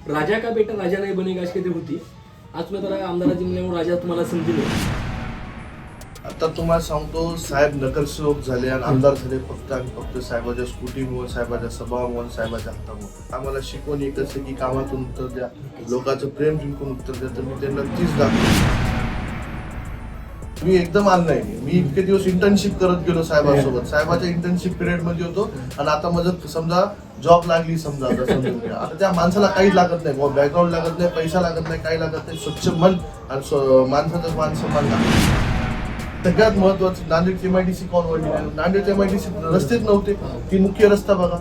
राजा का बेटा राजा नाही बनेगा अशी काहीतरी होती. आज तुम्ही त्याला आमदाराची म्हणल्यामुळे राजा तुम्हाला समजेल. आता तुम्हाला सांगतो, साहेब नगरसेवक झाले आणि आमदार झाले फक्त आणि फक्त साहेबाच्या स्कूटीमुळे, साहेबाच्या स्वभावामुळे, साहेबाच्या हातामुळे. आम्हाला शिकवण एकच आहे की कामातून उत्तर द्या, लोकांचं प्रेम जिंकून उत्तर द्या. तर मी त्यांना तीच दाखवतो. मी एकदम आलं नाही. मी इतके दिवस इंटर्नशिप करत गेलो साहेबांसोबत. साहेबाच्या इंटर्नशिप पिरियड मध्ये होतो आणि आता माझं समजा जॉब लागली समजा, आता समजून घ्या. आता त्या माणसाला काहीच लागत नाही, बॅकग्राऊंड लागत नाही, पैसा लागत नाही, काही लागत नाही. स्वच्छ मन आणि माणसाचं मान सन्मान लागतं. सगळ्यात महत्वाचं, नांदेड MIDC कोण वळली? नांदेड MIDC रस्तेच नव्हते. ती मुख्य रस्ता बघा.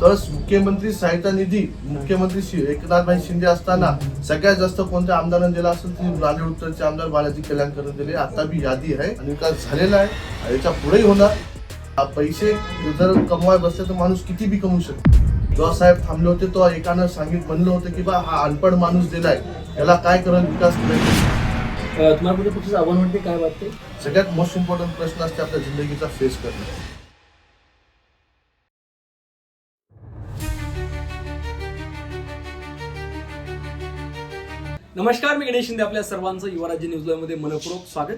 तर मुख्यमंत्री सहायता निधी मुख्यमंत्री एकनाथभाई शिंदे असताना सगळ्यात जास्त कोणत्या आमदारांना दिला असेल ती नांदेड उत्तरचे आमदार बालाजी कल्याणकर दिले. आता बी यादी आहे आणि विकास झालेला आहे, याच्या पुढेही होणार. पैसे जर कमवाय बसले तर माणूस किती बी कमवू शकतो. जेव्हा साहेब थांबले होते तेव्हा एकानं म्हणलं होतं की बा हा अनपढ माणूस दिलाय, याला काय करेल विकास करायचा. तुम्हाला कुठे पक्षाचं आव्हान वाटते, काय वाटते? सगळ्यात मोस्ट इम्पॉर्टंट प्रश्न असते आपल्या जिंदगीचा फेस करणं. नमस्कार, मी गणेश शिंदे. आपल्या सर्वांचं युवा राज्य न्यूज मध्ये मनपूर्वक स्वागत.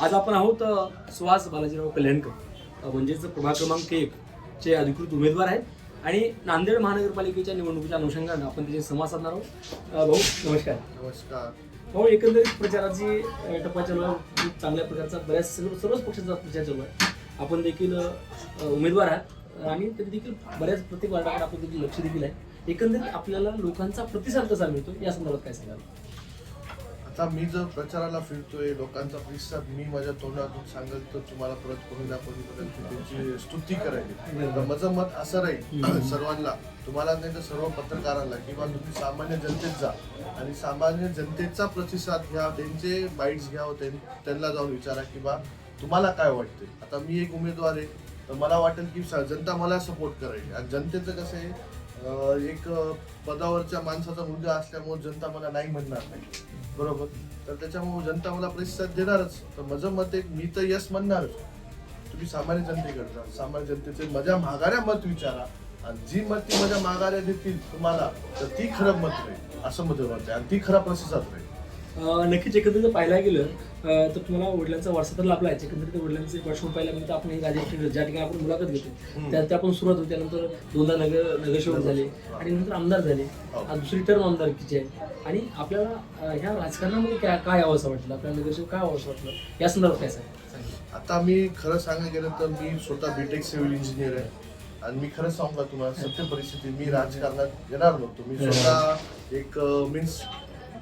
आज आपण आहोत सुहास बालाजीराव कल्याणकर, म्हणजेच प्रभाग क्रमांक 1 चे अधिकृत उमेदवार आहेत आणि नांदेड महानगरपालिकेच्या निवडणुकीच्या अनुषंगाने आपण त्याचे संवाद साधणार आहोत. भाऊ नमस्कार. नमस्कार भाऊ, एकंदरीत प्रचाराची टप्पा चालू आहे, चांगल्या प्रकारचा बऱ्याच सर्वच पक्षाचा प्रचार चालू आहे. आपण देखील उमेदवार आहात आणि तरी देखील बऱ्याच प्रत्येक वार्डाकडे आपण देखील लक्ष देखील आहे. एकंदरीत आपल्याला लोकांचा प्रतिसाद कसा मिळतो या संदर्भात काय सांगाल? आता मी जर प्रचाराला फिरतोय, लोकांचा प्रतिसाद मी माझ्या तोंडातून सांगेल तर तुम्हाला परत करून दाखवून त्यांची स्तुती करायची. तर माझं मत असं राहील सर्वांना, तुम्हाला नाही तर सर्व पत्रकारांना, किंवा तुम्ही सामान्य जनतेत जा आणि सामान्य जनतेचा प्रतिसाद घ्या, त्यांचे बाईट्स घ्या, त्यांना जाऊन विचारा की बा तुम्हाला काय वाटते. आता मी एक उमेदवार आहे तर मला वाटेल की जनता मला सपोर्ट करायची. आणि जनतेचं कसं आहे, एक पदावरच्या माणसाचा मुद्दा असल्यामुळे जनता मला नाही म्हणणार नाही, बरोबर. तर त्याच्यामुळे जनता मला प्रतिसाद देणारच. तर माझं मत एक, मी तर यस म्हणणारच. तुम्ही सामान्य जनतेकडे जा, सामान्य जनतेचे माझ्या माघाऱ्या मत विचारा आणि जी मत ती माझ्या माघाऱ्या देतील तुम्हाला, तर ती खरं मत राहील असं माझं मत आहे आणि ती खरा प्रतिसाद राहील. नक्कीच. एकंदरीत पाहायला गेलं तर तुम्हाला वडिलांचा वारसा तर लाभला आहे. एकंदरीत वडिलांचे वर्षभर पाहायला गेलं तर आपण राजेश ज्या ठिकाणी आपण मुलाखत घेतो त्या आपण सुरुवात होती. त्यानंतर दोनदा नगरसेवक झाले आणि नंतर आमदार झाले. दुसरी टर्म आमदारकीची आहे आणि आपल्याला ह्या राजकारणामध्ये काय यावं असं वाटलं, आपल्याला नगरसेवक काय यावं असं वाटलं, या संदर्भात काय सांगा? आता मी खरं सांगायला गेलं तर मी स्वतः BTech सिव्हिल इंजिनियर आहे आणि मी खरं सांगू का तुम्हाला सत्य परिस्थिती, मी राजकारणात येणार नव्हतो. मी स्वतः एक मीन्स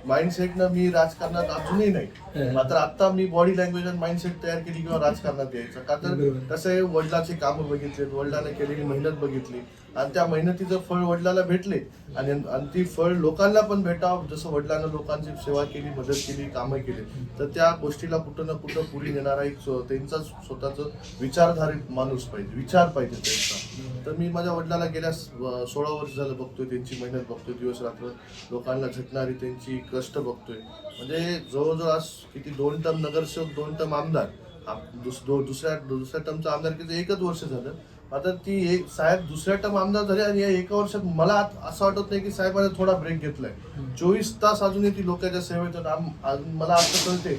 माइंडसेटनं मी राजकारणात अजूनही नाही. मात्र आता मी बॉडी लँग्वेज आणि माइंडसेट तयार केली किंवा राजकारणात यायचं. का तर कसं आहे, वडिलांचे कामं बघितले, वडिलांना केलेली मेहनत बघितली आणि त्या मेहनतीचं फळ वडिलांना भेटले आणि ती फळ लोकांना पण भेटावं. जसं वडिलांना लोकांची सेवा केली, मदत केली, कामं केली, तर त्या गोष्टीला कुठं ना कुठं पुरी नेणारा एक त्यांचा स्वतःचं विचारधारी माणूस पाहिजे, विचार पाहिजे त्यांचा. तर मी माझ्या वडिलांना गेल्या 16 वर्ष झालं बघतोय, त्यांची मेहनत बघतोय, दिवस रात्र लोकांना झटणारी त्यांची कष्ट बघतोय. म्हणजे जवळजवळ आज किती 2 टर्म नगरसेवक, 2 टर्म आमदार, दुसऱ्या टर्मचं आमदारकीचं 1च वर्ष झालं. आता ती साहेब दुसऱ्या टर्म आमदार झाले आणि या 1 वर्षात मला असं वाटत नाही की साहेबांनी थोडा ब्रेक घेतलाय. 24 तास अजूनही ती लोकांच्या सेवेत. मला असं कळते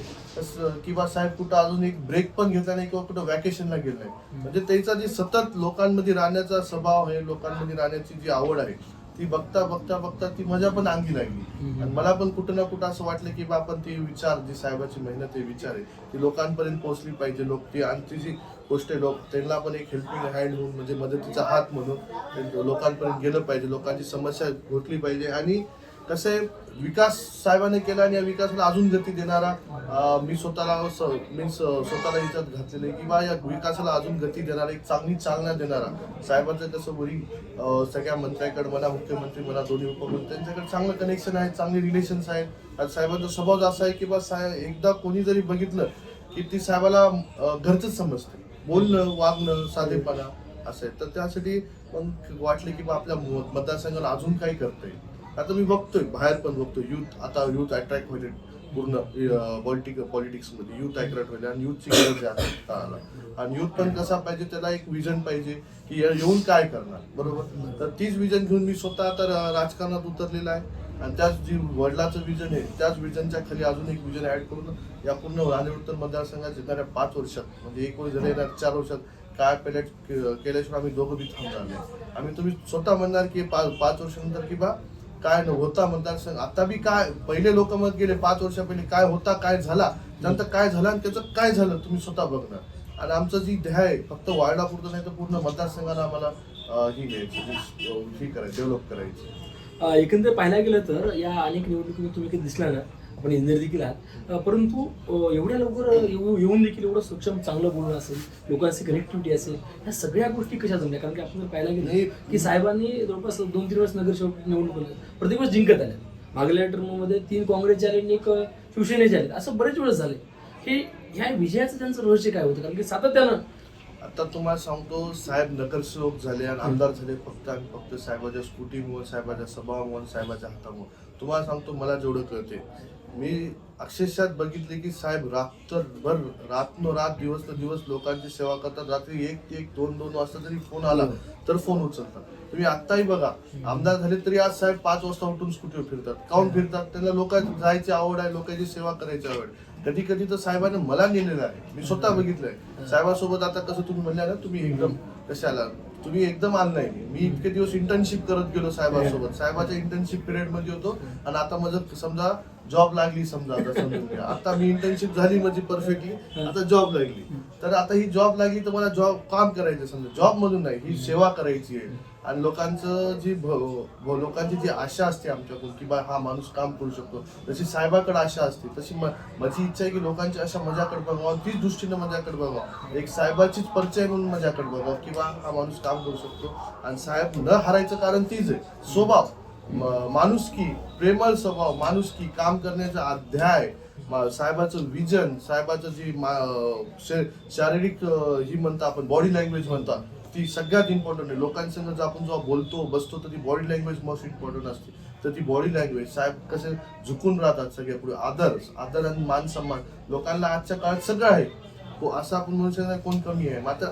की बा साहेब कुठं अजून एक ब्रेक पण घेतला नाही किंवा कुठं वॅकेशनला गेलाय. म्हणजे त्याचा जी सतत लोकांमध्ये राहण्याचा स्वभाव आहे, लोकांमध्ये राहण्याची जी आवड आहे, ती बघता बघता बघता ती माझ्या पण अंगी लागली आणि मला पण कुठं ना कुठं असं वाटलं की बा आपण ती विचार, जी साहेबाची मेहनत आहे, विचार आहे, ती लोकांपर्यंत पोहोचली पाहिजे. लोक ती आणि जी गोष्ट आहे, लोक त्यांना पण एक हेल्पिंग हँड म्हणून, म्हणजे मदतीचा हात म्हणून लोकांपर्यंत गेलं पाहिजे, लोकांची समस्या घोटली पाहिजे. आणि कसं आहे, विकास साहेबांनी केला आणि या विकासाला अजून गती देणारा मी स्वतःला स्वतःला याच्यात घातलेलं आहे की बा या विकासाला अजून गती देणारा, एक चांगली चालना देणारा. साहेबांचं कसं वरी सगळ्या मंत्र्याकडे म्हणा, मुख्यमंत्री म्हणा, दोन्ही उपमुख्यमंत्री, त्यांच्याकडे चांगलं कनेक्शन आहे, चांगले रिलेशन्स आहेत. आणि साहेबांचा स्वभाव असा आहे की बा एकदा कोणी जरी बघितलं की ती साहेबाला घरचंच समजते, बोलणं, वागणं, साधेपणा असं आहे. तर त्यासाठी मग वाटलं की बा आपल्या मतदारसंघाला अजून काही करता येईल. आता मी बघतोय बाहेर पण बघतोय आता युथ अट्रॅक्ट व्हायचे पूर्ण पॉलिटिक्समध्ये युथ अट्रॅक्ट व्हायला आणि युथची गरज आहे आता काळाला. आणि युथ पण कसा पाहिजे, त्याला एक विजन पाहिजे की येऊन काय करणार, बरोबर. तर तीच विजन घेऊन मी स्वतः आता राजकारणात उतरलेला आहे. आणि त्याच जी वडिलाचं विजन आहे त्याच विजनच्या खाली अजून एक विजन ऍड करून या पूर्ण नांदेड उत्तर मतदारसंघात येणाऱ्या 5 वर्षात म्हणजे एक वेळ झाले येणार 4 वर्षात काय पॅलेट केल्याशिवाय आम्ही दोघं बी थांबणार नाही. आम्ही तुम्ही स्वतः म्हणणार की 5 वर्षानंतर की बा काय नव्हता मतदारसंघ, आता बी काय पहिले लोक मत गेले 5 वर्षा पहिले काय होता काय झाला त्यानंतर काय झालं आणि त्याचं काय झालं तुम्ही स्वतः बघणार. आणि आमचं जी ध्येय आहे फक्त वार्डापुरतं नाही तर पूर्ण मतदारसंघाला आम्हाला ही घ्यायची, ही करायची, डेव्हलप करायची. एकंदर पाहायला गेलं तर या अनेक निवडणुकीत तुम्ही कधी दिसला ना, आपण इंजिनियर देखील आहात, परंतु एवढ्या लवकर येऊन देखील एवढं सक्षम चांगलं बोलणं असेल, लोकांची कनेक्टिव्हिटी असेल, ह्या सगळ्या गोष्टी कशा जमल्या. कारण की आपण जर पाहायला गेलं की साहेबांनी जवळपास 2-3 वेळेस नगरसेवक निवडणूक प्रत्येक वेळेस जिंकत आल्या. मागल्या टर्ममध्ये 3 काँग्रेसचे आले आणि 1 शिवसेनेचे आले, असं बरेच वेळेस झाले. हे ह्या विजयाचं त्यांचं रहस्य काय होतं, कारण की सातत्यानं आता तुम्हाला सांगतो साहेब नगरसेवक झाले आणि आमदार झाले फक्त आणि फक्त साहेबाच्या स्कूटीमुळे, साहेबाच्या स्वभावामुळे, साहेबाच्या हातामुळे. तुम्हाला सांगतो मला जेवढं कळते, मी अक्षरशः बघितले की साहेब रात्रभर रात दिवस लोकांची सेवा करतात. रात्री 1 2 वाजता जरी फोन आला तर फोन उचलतात. तुम्ही आत्ताही बघा आमदार झाले तरी आज साहेब 5 वाजता उठून स्कूटीवर फिरतात. काऊन फिरतात? त्यांना लोकांची जायची आवड आहे, लोकांची सेवा करायची आवड. कधी कधी तर साहेबांनी मला नेलेलं आहे, मी स्वतः बघितलंय साहेबांसोबत. आता कसं तुम्ही म्हणल्या ना तुम्ही एकदम कशाला तुम्ही एकदम आल नाही, मी इतके दिवस इंटर्नशिप करत गेलो साहेबांसोबत. साहेबाच्या इंटर्नशिप पिरियड मध्ये होतो आणि आता माझं समजा जॉब लागली समजा, आता समजून घ्या आता मी इंटर्नशिप झाली म्हणजे परफेक्टली, आता जॉब लागली. तर आता ही जॉब लागली तर मला जॉब काम करायचं, समजा जॉब मधून नाही, ही सेवा करायची आहे. आणि लोकांचं जी लोकांची जी आशा असते आमच्याकडून की बा हा माणूस काम करू शकतो, जशी साहेबाकडे आशा असते तशी माझी इच्छा आहे की लोकांची अशा माझ्याकडे बघावं, तीच दृष्टीने माझ्याकडे बघावं, एक साहेबाचीच परिचय म्हणून माझ्याकडे बघावं की बा हा माणूस काम करू शकतो. आणि साहेब न हारायचं कारण तीच आहे, स्वभाव, माणुसकी, प्रेमळ स्वभाव, माणुसकी, काम करण्याचा अध्याय, साहेबाचं विजन, साहेबाचं जी शारीरिक ही म्हणता आपण बॉडी लँग्वेज म्हणतात ती सगळ्यात इम्पॉर्टंट आहे. लोकांसंग जर आपण जेव्हा बोलतो बसतो तर ती बॉडी लँग्वेज मोस्ट इम्पॉर्टंट असते. तर ती बॉडी लँग्वेज साहेब कसे झुकून राहतात सगळ्या पुढे, आदर आणि मान सन्मान. लोकांना आजच्या काळात सगळं आहे, असं आपण म्हणू शकत नाही कोण कमी आहे, मात्र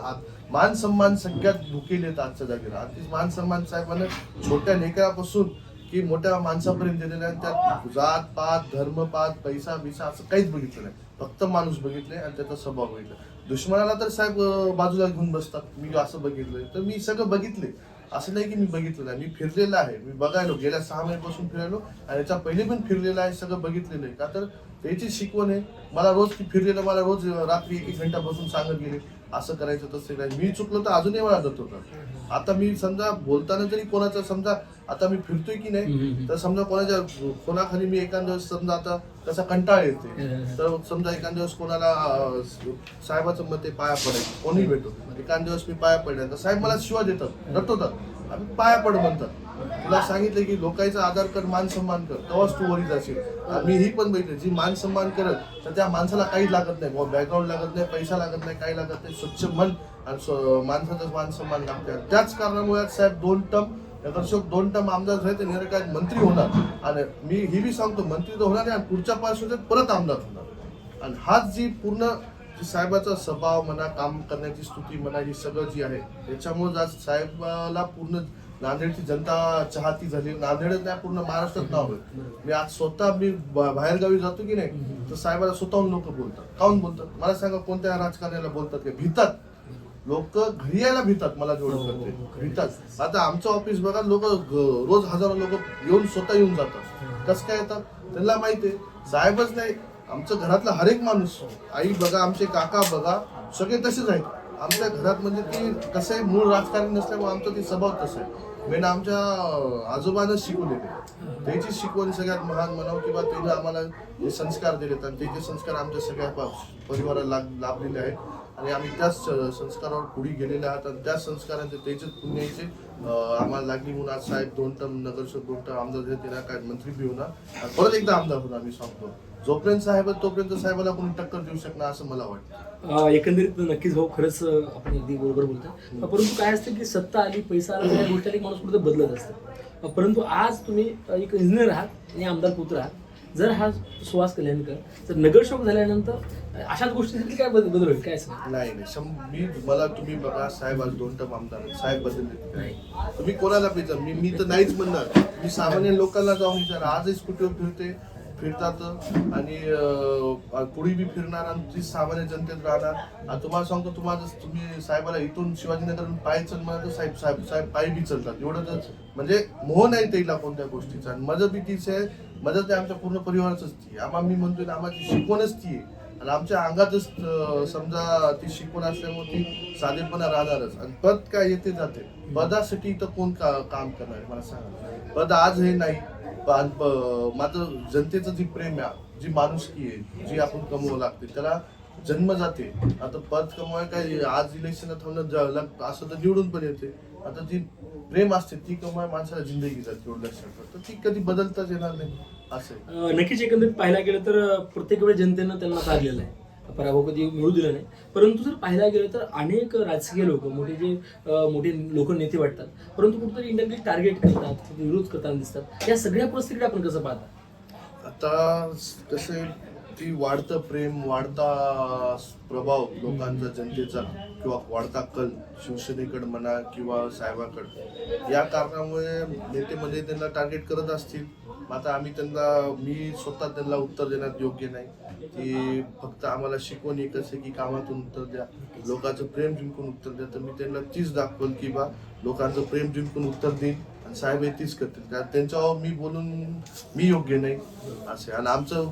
मान सन्मान सगळ्यात भुकेले आहेत आजच्या जागेला. आणि मान सन्मान साहेबांना छोट्या लेकरापासून की मोठ्या माणसापर्यंत दिलेल्या आहे. त्यात जात पात धर्मपात पैसा बिसा असं काहीच बघितलं नाही, फक्त माणूस बघितले आणि त्याचा स्वभाव बघितला. दुश्मनाला तर साहेब बाजूला घेऊन बसतात, मी असं बघितलंय. तर मी सगळं बघितले, असं नाही की मी बघितलं नाही, मी फिरलेलं आहे, मी बघायलो गेल्या 6 महिन्यापासून फिरायलो आणि याच्या पहिले पण फिरलेलं आहे, सगळं बघितलेलं आहे. का तर त्याची शिकवण आहे मला रोज फिरलेलं, मला रोज रात्री 1 घंटा बसून सांगत गेले असं करायचं तसं करायचं. मी चुकलो तर अजूनही मला जात होतं. आता मी समजा बोलताना जरी कोणाचं समजा आता मी फिरतोय की नाही तर समजा कोणाखाली मी एखाद्या दिवस समजा आता कसा कंटाळ येते तर समजा एखाद्या दिवस कोणाला साहेबाचं मत पाया पडायचं कोणी भेटो, एखाद्या दिवस मी पाया पडल्या तर साहेब मला शिवा देतात, रटवतात, आम्ही पाया पड म्हणतात. तुला सांगितलं की लोकांचा आदर कर, मान सन्मान कर, तेव्हाच तू वरी जाशील. मी ही पण बघितलं जी मान सन्मान करत तर त्या माणसाला काही लागत नाही, बॅकग्राऊंड लागत नाही, पैसा लागत नाही, काही लागत नाही, स्वच्छ मन आणि माणसाचा मान सन्मान लागते. त्याच कारणामुळे साहेब 2 टर्म नगरसेवक 2 टर्म आमदार झाले तर निरकाय मंत्री होणार. आणि मी ही बी सांगतो मंत्री तर होणार नाही आणि पुढच्या 5 वर्षात परत आमदार होणार. आणि हाच जी पूर्ण जी साहेबाचा स्वभाव म्हणा, काम करण्याची स्तुती म्हणा, ही सगळं जी आहे त्याच्यामुळे आज साहेबाला पूर्ण नांदेडची जनता चाहती झाली. नांदेडच नाही पूर्ण महाराष्ट्रात नाव आहे. मी आज स्वतः मी बाहेरगावी जातो की नाही तर साहेबाला स्वतःहून लोक बोलतात. काऊन बोलतात मला सांगा, कोणत्या राजकारण्याला बोलतात का? भीतात लोक, घरी यायला भीतात, मला जोडून करते भीतात. आता आमचं ऑफिस बघा, लोक रोज हजारो लोक येऊन स्वतः येऊन जातात. कसं काय येतात? त्यांना माहिती आहे साहेबच नाही, आमच्या घरातला हर एक माणूस, आई बघा, आमचे काका बघा, सगळे तसेच आहेत आमच्या घरात. म्हणजे ती कसं आहे, मूळ राजकारणी नसल्यामुळे आमचा ती स्वभाव तसं आहे. मेन आमच्या आजोबानं शिकवलेले, त्याची शिकवण सगळ्यात महान म्हणावं किंवा त्याने आम्हाला जे संस्कार दिलेत आणि त्याचे संस्कार आमच्या सगळ्या परिवाराला लाभलेले आहेत. आणि आम्ही त्याच संस्कारावर पुढे गेलेले आहात आणि त्या संस्कारांचे त्याचे पुण्याचे आम्हाला लागली म्हणून आज साहेब 2 टर्म नगरसेवक, 2 टर्म आमदार झाले, त्यांना काय मंत्री बी होणार, परत एकदा आमदार होणार. मी सांगतो जोपर्यंत साहेब तोपर्यंत साहेबाला कोणी टक्कर देऊ शकणार असं मला वाटतं. एकंदरीत नक्कीच भाऊ, खरंच आपण अगदी बरोबर बोलतो. परंतु काय असतं की सत्ता आली, पैसा आला, त्या गोष्टी माणूस कुठे बदलत असतं. परंतु आज तुम्ही एक इंजिनियर आहात आणि आमदार पुत्र आहात. जर हा सुहास कल्याणकर जर नगरसेवक झाल्यानंतर अशाच गोष्टीसाठी काय बदल होईल काय सांगा? नाही मी मला तुम्ही बघा साहेब आज 2 टर्म आमदार आहेत. साहेब बदलले नाही. तुम्ही कोणाला विचार मी तर नाहीच म्हणणार. मी सामान्य लोकांना जाऊन विचार आजही स्कूटीवर फिरतात आणि पुढे बी फिरणार आणि ती सामान्य जनतेत राहणार. आणि तुम्हाला सांगतो तुम्ही साहेबाला इथून शिवाजीनगर पायी चल म्हणा तर साहेब पायी बी चालतात. एवढं म्हणजे मोह नाही त्याला कोणत्या गोष्टीचा. आणि मजा बी तीच आहे. मजा ते आमच्या पूर्ण परिवाराचंच ती मी म्हणतोय आम्हाला शिकवणच ती आहे. आणि आमच्या अंगातच समजा ती शिकवण असल्यामुळे ती साधेपणा राहणारच. आणि पद काय येते जाते. पदासाठी इथं कोण काम करणार आहे मला सांगा. पद आज हे नाही मात्र जनतेचं जी प्रेम आहे जी माणुसकी आहे जी आपण कमवावं लागते त्याला जन्म जाते. आता पद कमवाय काय आज इलेक्शन थांबणं असं तर निवडून पण येते. आता जी प्रेम असते ती कमाय माणसाला जिंदगी जाते एवढं लक्षात. तर ती कधी बदलताच येणार नाही असं. नक्कीच एकंदरीत पाहायला गेलं तर प्रत्येक वेळेस जनतेनं त्यांना साधलेलं आहे. पराभव कधी मिळू दिला नाही. परंतु जर पाहायला गेलं तर अनेक राजकीय लोक मोठे लोक नेते वाटतात परंतु कुठेतरी इंडियन टार्गेट करतात विरोध करताना दिसतात. या सगळ्या परिस्थितीकडे आपण कसं पाहता? आता कसं ती वाढतं प्रेम वाढता प्रभाव लोकांचा जनतेचा किंवा वाढता कल शिवसेनेकडे म्हणा किंवा साहेबाकडे या कारणामुळे नेते त्यांना टार्गेट करत असतील. आता मी स्वतः त्यांना उत्तर देण्यात योग्य नाही. की फक्त आम्हाला शिकवण एकच आहे की कामातून उत्तर द्या लोकांचं प्रेम जिंकून उत्तर द्या. तर मी त्यांना तीच दाखवल की लोकांचं प्रेम जिंकून उत्तर देईन आणि साहेब हे तीच करतील. कारण त्यांच्यावर मी बोलून मी योग्य नाही असे. आणि आमचं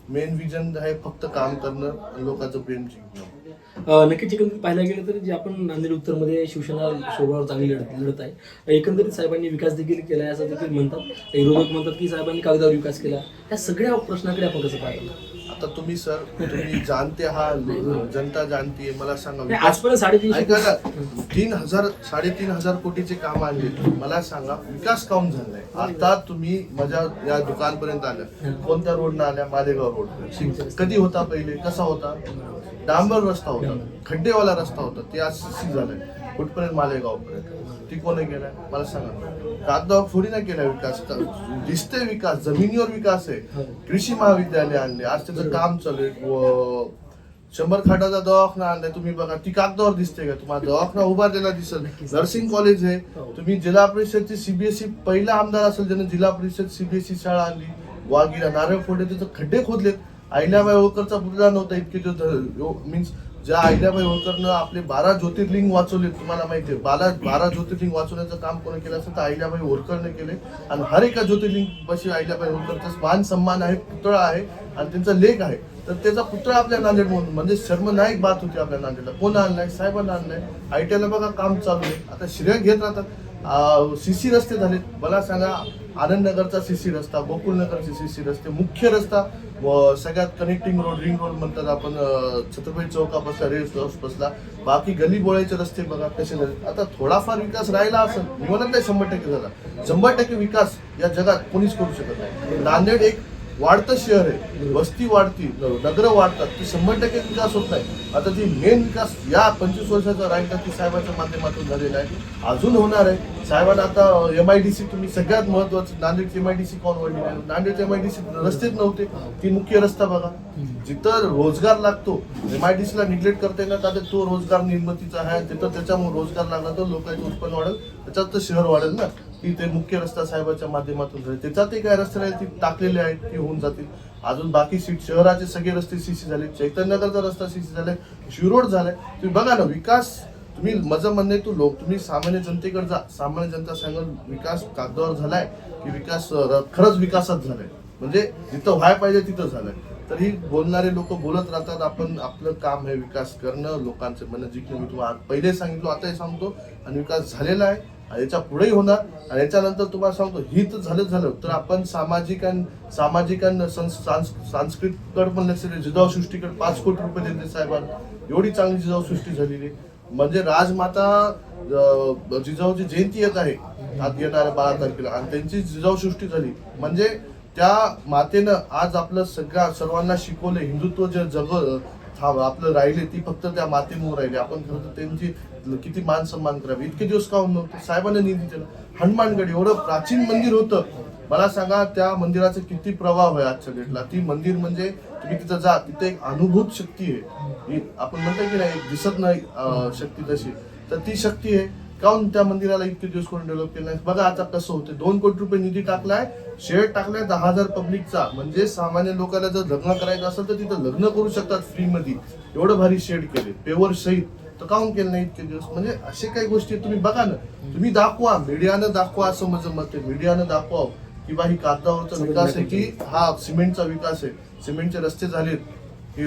मेन विजन आहे फक्त काम करणं आणि लोकांचं प्रेम जिंकणं. नक्कीच एकंदरीत पाहायला गेलं तर जे आपण नांदेड उत्तरमध्ये शिवसेना शोभावर चांगली लढत आहे. एकंदरीत साहेबांनी विकास देखील केला आहे असं देखील म्हणतात. विरोधक म्हणतात की साहेबांनी कागदावर विकास केला. या सगळ्या प्रश्नाकडे आपण कसं पाहतो? आता तुम्ही जाणते जनता जाणते मला सांगा. आजपर्यंत 3,500 कोटीचे काम आणले. मला सांगा विकास काऊन झालाय? आता तुम्ही माझ्या या दुकानपर्यंत आल्या कोणत्या रोडनं आल्या? मालेगाव रोड. कधी होता पहिले? कसा होता? डांबर रस्ता होता खड्डेवाला रस्ता होता. ते आज सीसी झालाय कुठपर्यंत? मालेगाव पर्यंत. ती कोणी केलाय मला सांगा. कागदावर थोडी ना केला विकास. दिसते विकास जमिनीवर विकास आहे. कृषी महाविद्यालय आणले आज त्याचं काम चालू आहे. 100 खाटाचा दवाखाना आणलाय तुम्ही बघा. ती कागदावर दिसते का तुम्हाला? दवाखाना उभारलेला दिसल. नर्सिंग कॉलेज आहे. तुम्ही जिल्हा परिषदची सीबीएसई पहिला आमदार असेल ज्याने जिल्हा परिषद सीबीएसई शाळा आणली. वाघीला नारळ फोडले त्याचं खड्डे खोदलेत. अहिल्याबाई होळकरचा पुतळा नव्हता इतके दिवस. मीन्स ज्या अहिल्याबाई होळकरनं आपले 12 ज्योतिर्लिंग वाचवले तुम्हाला माहिती आहे. 12 ज्योतिर्लिंग वाचवण्याचं काम कोणी केलं असेल तर अहिल्याबाई होळकरने केले. आणि हर एका ज्योतिर्लिंग पाशी अहिल्याबाई होळकरचा मान सन्मान आहे पुतळा आहे आणि त्यांचा लेख आहे. तर त्याचा पुतळा आपल्या नांदेड म्हणजे शर्मनायक बात होती आपल्या नांदेडला. कोण आणलाय? साहेबांना आणलाय. आयटीआयला बघा काम चालू आहे. आता श्रेय घेत राहतात. सीसी रस्ते झाले. मला सांगा आनंदनगरचा सीसी रस्ता गोकुळनगरचे सीसी रस्ते मुख्य रस्ता सगळ्यात कनेक्टिंग रोड रिंग रोड म्हणतात आपण छत्रपती चौकापासला रेल्वे हाऊस बसला. बाकी गली बोळायचे रस्ते बघा कसे झाले. आता थोडाफार विकास राहिला असेल मी म्हणत नाही 100% झाला. 100% विकास या जगात कोणीच करू शकत नाही. नांदेड एक वाढतं शहर आहे. वस्ती वाढती नगरं वाढतात. ती 100% विकास होत नाही. आता ती मेन विकास या 25 वर्षाचा राहिला ती साहेबांच्या माध्यमातून झालेला आहे. अजून होणार आहे. साहेबांना आता MIDC तुम्ही सगळ्यात महत्वाचं नांदेडची MIDC कोण वळली नाही. नांदेडच्या MIDC रस्तेच नव्हते. ती मुख्य रस्ता बघा. जिथं रोजगार लागतो MIDC ला निग्लेक्ट करता येणार तर तो रोजगार निर्मितीचा आहे. तिथं त्याच्यामुळे रोजगार लागला तर लोकांचं उत्पन्न वाढेल त्याच्यात तर शहर वाढेल ना. ती ते मुख्य रस्ता साहेबांच्या माध्यमातून झाले. त्याच्यातही काय रस्ते राहील ती टाकलेले आहेत ती होऊन जातील. अजून बाकी शहराचे सगळे रस्ते सीसी झाले. चैतन्यनगरचा रस्ता सीसी झालाय. शिवरोड झालाय. तुम्ही बघा ना विकास तुम्ही माझं म्हणणे तुम्ही सामान्य जनतेकडे जा. सामान्य जनता सांगेल विकास कागदावर झालाय की विकास खरंच विकासात झालाय. म्हणजे जिथं व्हायला पाहिजे तिथं झालंय. तर ही बोलणारे लोक बोलत राहतात. आपण आपलं काम हे विकास करणं लोकांचं मन जिंकणं. मी तुम्हाला पहिले सांगितलं आताही सांगतो. आणि विकास झालेला आहे आणि याच्या पुढेही होणार. आणि याच्यानंतर तुम्हाला सांगतो हित झालं तर आपण सामाजिक सांस्कृतिककडे पण लक्ष द्या. जिजाऊ सृष्टीकडे 5 कोटी रुपये देते साहेबांना. एवढी चांगली जिजाऊ सृष्टी झालेली. म्हणजे राजमाता जिजाऊची जयंती येत आहे आज येणाऱ्या 12 तारखेला आणि त्यांची जिजाऊ सृष्टी झाली. म्हणजे त्या मातेनं आज आपलं सर्वांना शिकवलं. हिंदुत्व जे आपलं राहिले ती फक्त त्या मातेमुळे राहिली. आपण खरं तर त्यांची किती मान सन्मान करावे. इतके दिवस का नव्हते. साहेबांना निधी दिला. हनुमानगड एवढं प्राचीन मंदिर होतं. मला सांगा त्या मंदिराचा किती प्रभाव आहे आजच्या डेटला. ती मंदिर म्हणजे तुम्ही तिथं जा, तिथे एक अनुभूत शक्ती आहे. आपण म्हणतो की नाही दिसत नाही शक्ती तशी, तर ती शक्ती आहे. काऊन त्या मंदिराला इतके दिवस कोणी डेव्हलप केलं नाही? बघा आता कसं होतं. 2 कोटी रुपये निधी टाकलाय, शेड टाकलाय 10,000 पब्लिकचा. म्हणजे सामान्य लोकांना जर लग्न करायचं असेल तर तिथं लग्न करू शकतात फ्री मध्ये. एवढं भारी शेड केले पेवर सहित. तर काऊन केलं नाही इतके दिवस? म्हणजे असे काही गोष्टी तुम्ही बघा ना, तुम्ही दाखवा, मीडियानं दाखवा. असं माझं मत आहे, मीडियानं दाखवा की बा ही कागदावरचा विकास आहे की हा सिमेंटचा विकास आहे. सिमेंटचे रस्ते झालेत की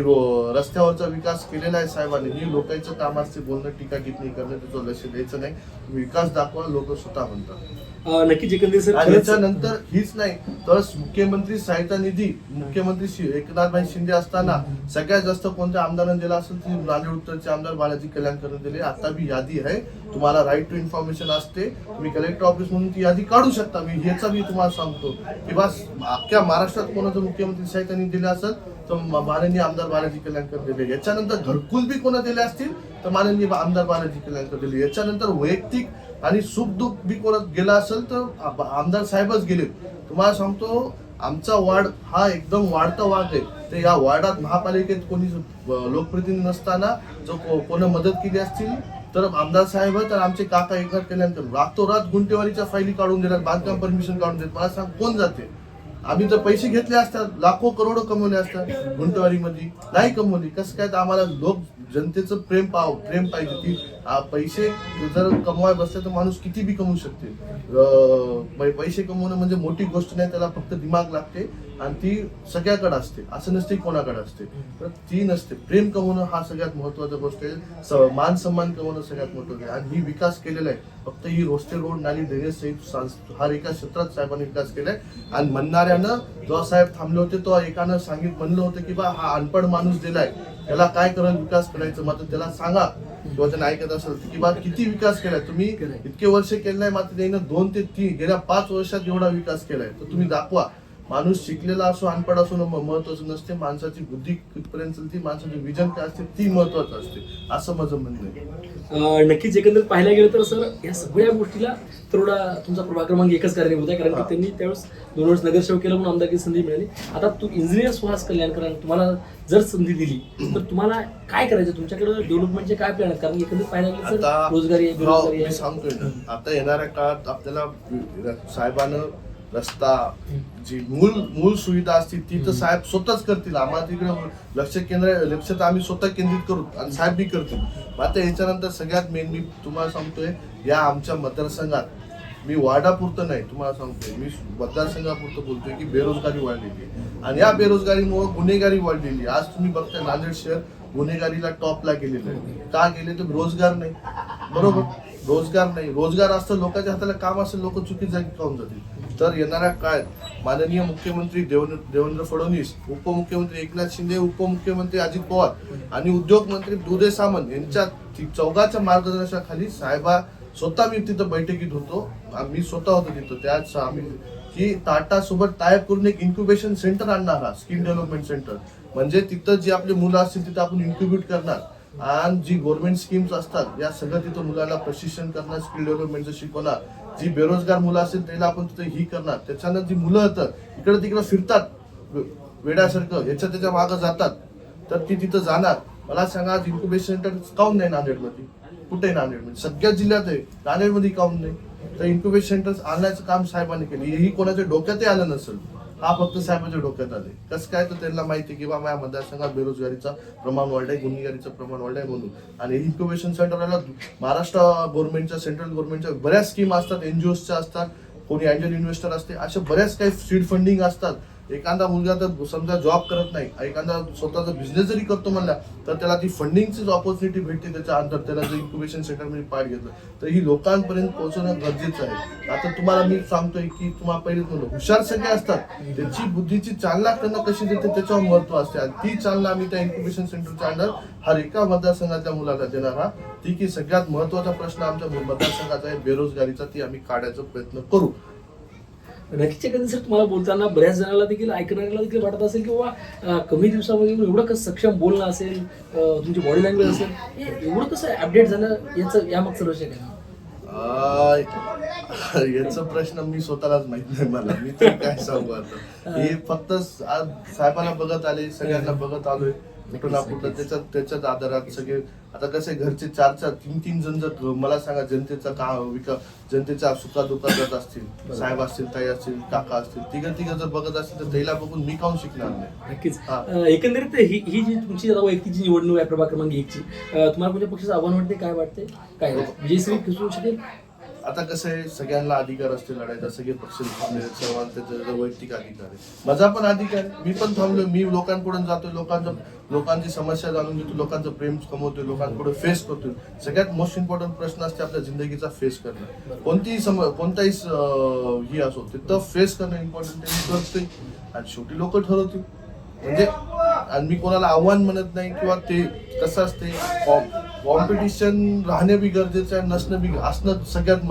रस्त्यावरचा विकास केलेला आहे साहेबांनी. ही लोकांचं काम असते बोलणं, टीका टिप्पणी करणं, त्याचं लक्ष द्यायचं नाही. विकास दाखवा, लोक स्वतः म्हणतात. नक्कीच एकंदरीत सर आणि याच्यानंतर हीच नाही तर मुख्यमंत्री सहायता निधी मुख्यमंत्री एकनाथभाई शिंदे असताना सगळ्यात जास्त कोणत्या आमदारांना दिला असेल तर नांदेड उत्तरचे आमदार बालाजी कल्याणकर दिले. आता बी यादी आहे, तुम्हाला राईट टू इन्फॉर्मेशन असते. तुम्ही कलेक्टर ऑफिस म्हणून ती यादी काढू शकता. मी ह्याचा मी तुम्हाला सांगतो की बस अख्ख्या महाराष्ट्रात कोणाचं मुख्यमंत्री सहायता निधी दिला असेल तर माननीय आमदार बालाजी कल्याणकर दिले. याच्यानंतर घरकुल बी कोणा दिले असतील तर माननीय आमदार बालाजी कल्याणकर दिले. याच्यानंतर वैयक्तिक आणि सुख दुःख बी कोणात गेला असेल तर आमदार साहेबच गेले. तुम्हाला सांगतो आमचा वार्ड हा एकदम वाढता वार्ड आहे. तर या वार्डात महापालिकेत कोणी लोकप्रतिनिधी नसताना जो कोणा मदत केली असतील तर आमदार साहेब तर आमचे काका एकनाथ कल्याणकर रातोरात गुंटेवारीच्या फायली काढून दिल्यात, बांधकाम परमिशन काढून देत. मला सांग कोण जाते? आम्ही तर पैसे घेतले असतात, लाखो करोडो कमवले असतात गुंटवारीमध्ये, नाही कमवली. कसं काय? तर आम्हाला लोक जनतेचं प्रेम पाहिजे. ती पैसे जर कमवाय बसले तर माणूस किती बी कमवू शकते. पैसे कमवणं म्हणजे मोठी गोष्ट नाही, त्याला फक्त दिमाग लागते आणि ती सगळ्याकडे असते. असं नसते कोणाकडे असते, तर ती नसते. प्रेम कमवणं हा सगळ्यात महत्वाचा गोष्ट आहे. मान सन्मान कमवणं सगळ्यात महत्वाचं आहे. आणि ही विकास केलेला आहे. फक्त ही रोस्टे रोड, नाली, ड्रेनेज सहित हर एका क्षेत्रात साहेबांनी विकास केलाय. आणि म्हणणाऱ्यानं जेव्हा साहेब थांबले होते तेव्हा एकानं म्हणलं होतं की बा हा अनपड माणूस दिलाय, त्याला काय करून विकास करायचं, मात्र त्याला सांगा किंवा त्यांना ऐकत असेल की बा किती विकास केलाय तुम्ही, इतके वर्ष केलाय, मात्र त्यानं 2 ते 3 गेल्या 5 वर्षात एवढा विकास केलाय. तर तुम्ही दाखवा. माणूस शिकलेला असो अनपड असो महत्वाचं नसते. माणसाची बुद्धी कितपर्यंत चालते, माणसाचे विजन काय असते ती महत्वाचं असते, असं माझं म्हणणं आहे. नक्कीच एकंदरीत पाहायला गेलं तर सर या सगळ्या गोष्टीला थोडा तुमचा प्रभाग क्रमांक 1च कारणीभूत आहे. कारण की त्यांनी त्यावेळेस 2 वर्ष नगरसेवक केलं म्हणून आमदारकी संधी मिळाली. आता तू इंजिनियर सुहास कल्याणकर, तुम्हाला जर संधी दिली तर तुम्हाला काय करायचं? तुमच्याकडे डेव्हलपमेंटचे काय प्लॅन आहेत? कारण एकंदरीत पाहायला गेलं तर रोजगारी आहे, बेरोजगारी मी आहे. सांगतोय ना, आता येणाऱ्या काळात आपल्याला साहेबानं रस्ता जी मूळ सुविधा असतील ती तर साहेब स्वतःच करतील. आम्हाला तिकडे लक्ष तर आम्ही स्वतः केंद्रित करू आणि साहेब बी करतील. आता याच्यानंतर सगळ्यात मेन मी तुम्हाला सांगतोय, या आमच्या मतदारसंघात मी वार्डापुरतं नाही तुम्हाला सांगतोय, मी मतदारसंघापुरतं बोलतोय की बेरोजगारी वाढलेली आहे. आणि या बेरोजगारीमुळे गुन्हेगारी वाढलेली आहे. आज तुम्ही बघताय नांदेड शहर गुन्हेगारीला टॉपला गेलेलं आहे. का गेले? तर रोजगार नाही. बरोबर, रोजगार नाही. रोजगार असतं, लोकांच्या हाताला काम असेल, लोक चुकीच्या जागी खाऊन जातील. तर येणाऱ्या काळात माननीय मुख्यमंत्री देवेंद्र फडणवीस, उपमुख्यमंत्री एकनाथ शिंदे, उपमुख्यमंत्री अजित पवार आणि उद्योग मंत्री उदय सामंत यांच्या चौघाच्या मार्गदर्शनाखाली साहेबा स्वतः मी तिथं बैठकीत होतो. मी स्वतः होतो तिथं. त्याच आम्ही की टाटा सोबत टायअप करून एक इन्क्युबेशन सेंटर आणणार, हा स्किल डेव्हलपमेंट सेंटर. म्हणजे तिथं जी आपली मुलं असतील तिथं आपण इन्क्युबेट करणार आणि जी गव्हर्नमेंट स्कीम्स असतात या सगळं तिथं मुलांना प्रशिक्षण करणार, स्किल डेव्हलपमेंटचं शिकवणार. जी बेरोजगार मुलं असतील त्याला आपण तिथं ही करणार. त्याच्यानं जी मुलं होतं इकडे तिकडे फिरतात वेड्यासारखं, याच्या त्याच्या मागं जातात, तर ती तिथं जाणार. मला सांगा आज इन्क्युबेशन सेंटर काऊन नाही नांदेडमध्ये? कुठे नांदेडमध्ये? सगळ्या जिल्ह्यात आहे, नांदेडमध्ये काऊन नाही? तर इन्क्युबेशन सेंटर आणण्याचं काम साहेबांनी केलं. हेही कोणाच्या डोक्यातही आलं नसेल, हा फक्त साहेबांच्या डोक्यात आले. कसं काय? तर त्यांना माहिती की बा माझ्या मतदारसंघात बेरोजगारीचं प्रमाण वाढलंय, गुन्हेगारीचं प्रमाण वाढलंय म्हणून. आणि इन्क्युबेशन सेंटरला महाराष्ट्र गव्हर्नमेंटच्या, सेंट्रल गव्हर्नमेंटच्या बऱ्याच स्कीम असतात, एनजीओच्या असतात, कोणी अँजल इन्व्हेस्टर असते, अशा बऱ्याच काही सीड फंडिंग असतात. एखादा मुलगा तर समजा जॉब करत नाही, एखादा स्वतःचा बिझनेस जरी करतो म्हणला तर त्याला ती फंडिंगचीच ऑपॉर्च्युनिटी भेटते. त्याच्या अंतर त्याला जर इन्क्युबेशन सेंटरमध्ये पार्ट घेतलं तर ही लोकांपर्यंत पोहोचवणं गरजेचं आहे. आता तुम्हाला मी सांगतोय की तुम्हाला पहिलेच म्हणलं, हुशार सगळे असतात, त्यांची बुद्धीची चालना त्यांना कशी देते त्याच्यावर महत्व असते. आणि ती चालना आम्ही त्या इन्क्युबेशन सेंटरच्या अंडर हर एका मतदारसंघाच्या मुलाला देणार हा. ती की सगळ्यात महत्वाचा प्रश्न आमच्या मतदारसंघाचा आहे बेरोजगारीचा, ती आम्ही काढायचा प्रयत्न करू. नक्कीच एकंदरीत सर तुम्हाला बोलताना बऱ्याच जणांना देखील, ऐकणाऱ्याला देखील वाटत असेल की बाबा कमी दिवसामध्ये एवढं कसं सक्षम बोलणं असेल, तुमची बॉडी लँग्वेज असेल, एवढं कसं अपडेट झालं, याचं यामागचं रहस्य काय? याचा प्रश्न मी स्वतःलाच माहित नाही मला, मी तर काय सांगू आता. हे फक्त आज साहेबांना बघत आले, सगळ्यांना बघत आलोय कुठं ना कुठं त्याच्याच आधारात सगळे. आता कसे घरचे 4-4, 3-3 जण जर मला सांगा जनतेचा जनतेच्या सुखादुखात जात असतील, साहेब असतील, ताई असतील, काका असतील, तिघं जर बघत असतील तर त्याला बघून मी काहून शिकणार नाही. नक्कीच. हा. एकंदरीत ही जी तुमची आता वैयक्तिक जी निवडणूक आहे प्रभाग क्रमांक 1ची, तुम्हाला कोणत्या पक्षाचं आव्हान वाटते, काय वाटते, काय विजयश्री खेचू शकेल? आता कसं आहे, सगळ्यांना अधिकार असते लढायचा, सगळे पक्ष सर्वांचा वैयक्तिक अधिकार आहे, माझा पण अधिकार आहे. मी पण थांबलोय, मी लोकांपुढे जातोय, लोकांची समस्या जाणून घेतो, लोकांचं प्रेम कमवतोय, लोकांपुढे फेस करतोय. सगळ्यात मोस्ट इम्पॉर्टंट प्रश्न असते आपल्या जिंदगीचा फेस करणं. कोणताही ही असो तिथं फेस करणं इम्पॉर्टंट आहे, मी करतोय आणि शेवटी लोक ठरवतील. म्हणजे आणि मी कोणाला आव्हान म्हणत नाही किंवा ते कसं असते, कॉम्पिटिशन राहणे बी गरजेचं आहे, नसणं बी असणं सगळ्यात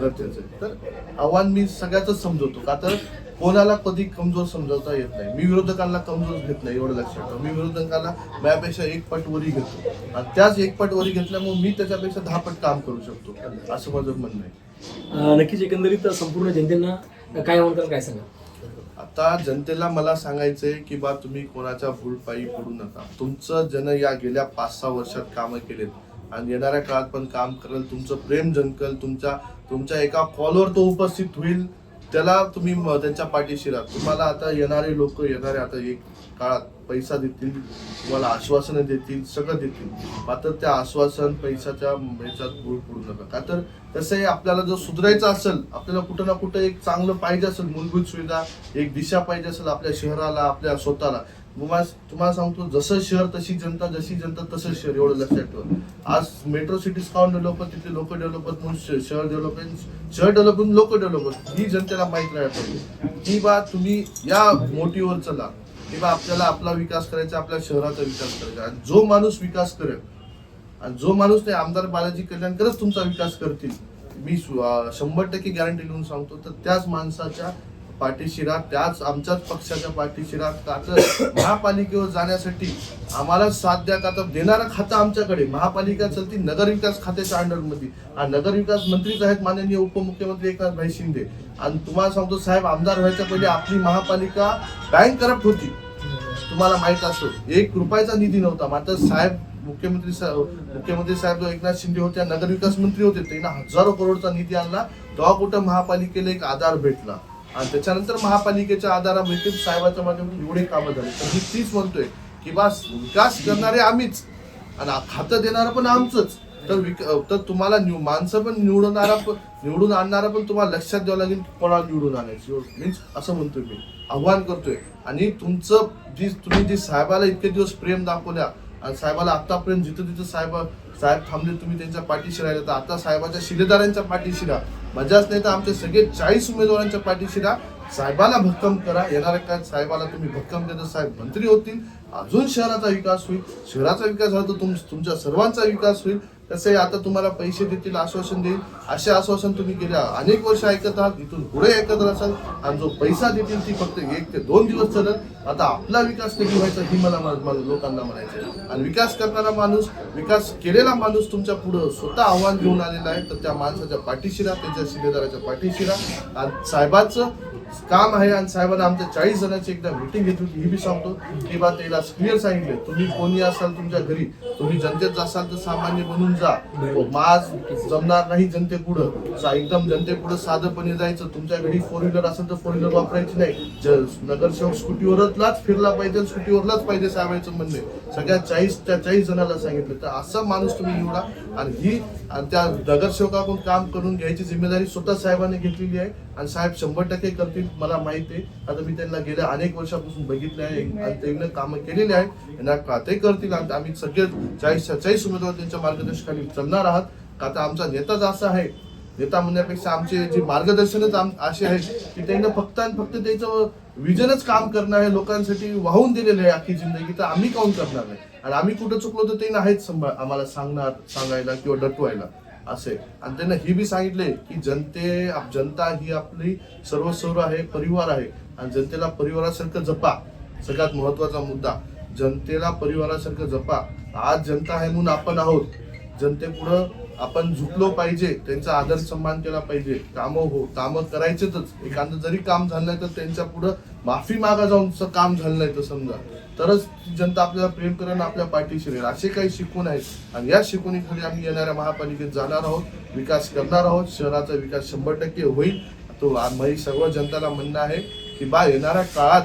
गरजेचं आहे. तर आव्हान मी सगळ्याच समजवतो, का तर कोणाला कधी कमजोर समजवता येत नाही. मी विरोधकांना कमजोर घेत नाही, एवढं लक्षात ठेवा. मी विरोधकांना माझ्यापेक्षा 1 पट वरी घेतो आणि त्याच 1 पट वरी घेतल्यामुळे मी त्याच्यापेक्षा 10 पट काम करू शकतो, असं माझं म्हणणं आहे. नक्कीच. एकंदरीत संपूर्ण जनतेना काय आव्हान कराल, काय सांगा? आता जनतेला मला सांगायचंय की बा तुम्ही कोणाच्या भूलपायी पडू नका. तुमचं जन या गेल्या 5-6 वर्षात कामं केलेत आणि येणाऱ्या काळात पण काम करेल. तुमचं प्रेम जिंकल, तुमच्या एका कॉलवर तो उपस्थित होईल, त्याला तुम्ही त्यांच्या पाठीशी राहा. तुम्हाला आता येणारे लोक आता एक काळात पैसा देतील, तुम्हाला आश्वासनं देतील, सगळं देतील, मात्र त्या आश्वासन पैशाच्या ह्याच्यात भूल पडू नका. का तर कसं आहे, आपल्याला जर सुधारायचं असेल, आपल्याला कुठं ना कुठं एक चांगलं पाहिजे असेल, मूलभूत सुविधा, एक दिशा पाहिजे असेल आपल्या शहराला, आपल्या स्वतःला. तुम्हाला सांगतो, जसं शहर तशी जनता, जशी जनता तसं शहर, एवढं लक्षात ठेवा. आज मेट्रो सिटीज काऊन डेव्हलप, तिथे लोक डेव्हलप म्हणून शहर डेव्हलपमेंट लोक डेव्हलप, ही जनतेला माहित राहायला पाहिजे की बा तुम्ही या मोटिव्हवर चला, की बा आपल्याला आपला विकास करायचा, आपल्या शहराचा विकास करायचा. आणि जो माणूस विकास करेल आणि जो माणूस ते आमदार बालाजी कल्याणकरच तुमचा विकास करतील, मी 100% गॅरंटी देऊन सांगतो. तर त्याच माणसाच्या पाठीशी राहा, त्याच आमच्याच पक्षाच्या पाठीशी राहा. का तर महापालिकेवर जाण्यासाठी आम्हाला साथ द्या, का तर देणारं खातं आमच्याकडे. महापालिका चलती नगरविकास खात्याच्या अंडरमध्ये आणि नगरविकास मंत्रीच आहेत माननीय उपमुख्यमंत्री एकनाथ भाई शिंदे. आणि तुम्हाला सांगतो साहेब, आमदार व्हायच्या पहिले आपली महापालिका बँक करप्ट होती, तुम्हाला माहित असतो. 1 रुपयाचा निधी नव्हता. मात्र साहेब मुख्यमंत्री साहेब जो एकनाथ शिंदे होते, नगरविकास मंत्री होते, त्यांना हजारो करोडचा निधी आणला, तेव्हा कुठं महापालिकेला एक आधार भेटला आणि त्याच्यानंतर महापालिकेच्या आधारामध्ये साहेबाच्या माध्यमातून एवढे कामं झाले. तर मी तीच म्हणतोय की बस विकास करणारे आम्हीच आणि खातं देणारं पण आमचंच. तर तुम्हाला माणसं पण निवडून आणणारा पण तुम्हाला लक्षात द्यावं लागेल कोणाला निवडून आणायची. मीन्स असं म्हणतोय, मी आव्हान करतोय. आणि तुम्ही जी साहेबाला इतके दिवस प्रेम दाखवल्या आणि साहेबाला आतापर्यंत जिथं साहेब थांबले, तुम्ही त्यांच्या पाठीशी राहिले, तर आता साहेबाच्या शिलेदारांच्या पाठीशी राहा. मजाच नाही तर आमचे सगळे 40 उमेदवारांच्या पाठीशी राहा. साहेबाला भक्कम करा. येणाऱ्या काळात साहेबाला तुम्ही भक्कम देता, साहेब मंत्री होतील, अजून शहराचा विकास होईल. शहराचा विकास झाला तर तुमच्या सर्वांचा विकास होईल. कसं आहे, आता तुम्हाला पैसे देतील, आश्वासन देईल, असे आश्वासन तुम्ही गेल्या अनेक वर्ष ऐकत आहात, इथून पुढे ऐकत राहाल. आणि जो पैसा देतील ती फक्त 1 ते 2 दिवस चालेल. आता आपला विकास कधी व्हायचा ही मला लोकांना म्हणायचं. आणि विकास करणारा माणूस, विकास केलेला माणूस तुमच्या पुढं स्वतः आव्हान घेऊन आलेला आहे. तर त्या माणसाच्या पाठीशी राहा, त्याच्या शिलेदाराच्या पाठीशी राहा. आणि साहेबाचं काम आहे. आणि साहेबांना आमच्या 40 जणांची एकदा मीटिंग घेतली होती, ही बी सांगतो की बा त्याला क्लिअर सांगितले, तुम्ही कोणी असाल तुमच्या घरी, तुम्ही जनतेत असाल तर सामान्य बनून जा. माज जमणार नाही जनतेपुढं, एकदम जनतेपुढं साधंपणे जायचं. तुमच्या घरी 4 व्हीलर असेल तर 4 व्हीलर वापरायची नाही. नगरसेवक स्कूटीवरच फिरला पाहिजे, स्कूटीवरलाच पाहिजे साहेबांचं म्हणणे. सगळ्या 40 जणांना सांगितलं. तर असा माणूस तुम्ही निवडा. आणि त्या नगरसेवकाकडून काम करून घ्यायची जिम्मेदारी स्वतः साहेबांनी घेतलेली आहे. आणि साहेब 100% करतील, मला माहिती आहे. आता मी त्यांना गेल्या अनेक वर्षापासून बघितले आहे आणि त्यांनी कामं केलेली आहेत. ते करतील आणि आम्ही सगळे 40 उमेदवार त्यांच्या मार्गदर्शनाखाली चालणार आहात. का तर आमचा नेताच असा आहे, नेता म्हणण्यापेक्षा आमचे जे मार्गदर्शनच असे आहे की त्यांना फक्त आणि फक्त त्याचं विजनच काम करणं आहे, लोकांसाठी वाहून दिलेलं आहे अख्खी जिंदगी. तर आम्ही काऊन करणार नाही. आणि आम्ही कुठं चुकलो तर ते नाहीच आम्हाला सांगायला किंवा डटवायला असे. आणि त्यांना ही बी सांगितले की जनता ही आपली सर्वस्व आहे, परिवार आहे. आणि जनतेला परिवारासारखं जपा. सगळ्यात महत्वाचा मुद्दा, जनतेला परिवारासारखं जपा. आज जनता आहे म्हणून आपण आहोत. जनतेपुढं आपण झुकलो पाहिजे, त्यांचा आदर सन्मान केला पाहिजे, कामं करायचेच. एखादं जरी काम झालं नाही तर त्यांच्या पुढं माफी मागा जाऊन काम झालं नाही तर समजा, तरच जनता आपल्याला प्रेम करेन, आपल्या पाठीशी राहील. असे काही शिकून आहेत आणि या शिकवणीखाली आम्ही येणाऱ्या महापालिकेत जाणार आहोत, विकास करणार आहोत. शहराचा विकास 100% होईल. तो आम्ही सर्व जनताला म्हणणं आहे की येणाऱ्या काळात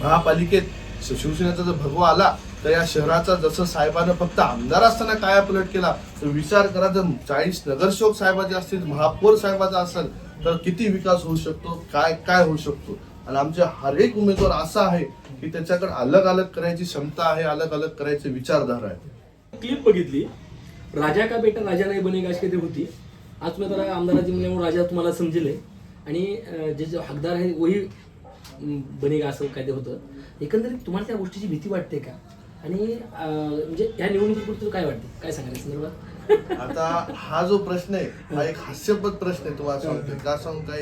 महापालिकेत शिवसेनेचा जर भगवा आला तर या शहराचा, जसं साहेबांना फक्त आमदार असताना कायापलट केला, तर विचार करा जर 40 नगरसेवक साहेबाचे असतील, महापौर साहेबाचा असेल तर किती विकास होऊ शकतो, काय होऊ शकतो. आणि आमचे हर एक उमेदवार असा आहे की त्याच्याकडे अलग अलग करायची क्षमता आहे, अलग अलग करायचे विचारधारा आहे. क्लिप बघितली, राजा का बेटा राजा नाही बनेगा अशी काहीतरी होती. आज तुम्ही आता आमदाराची म्हणल्यामुळे राजा तुम्हाला समजेल आणि जे हकदार आहे वही बनेगा असं काहीतरी होतं. एकंदरीत तुम्हाला त्या गोष्टीची भीती वाटते का? आणि म्हणजे या निवडणुकीपुरतं काय वाटते, काय सांगायचं संदर्भात? आता हा जो प्रश्न आहे हा एक हास्यास्पद प्रश्न आहे. तुम्हाला सांगतोय का, सांगू का,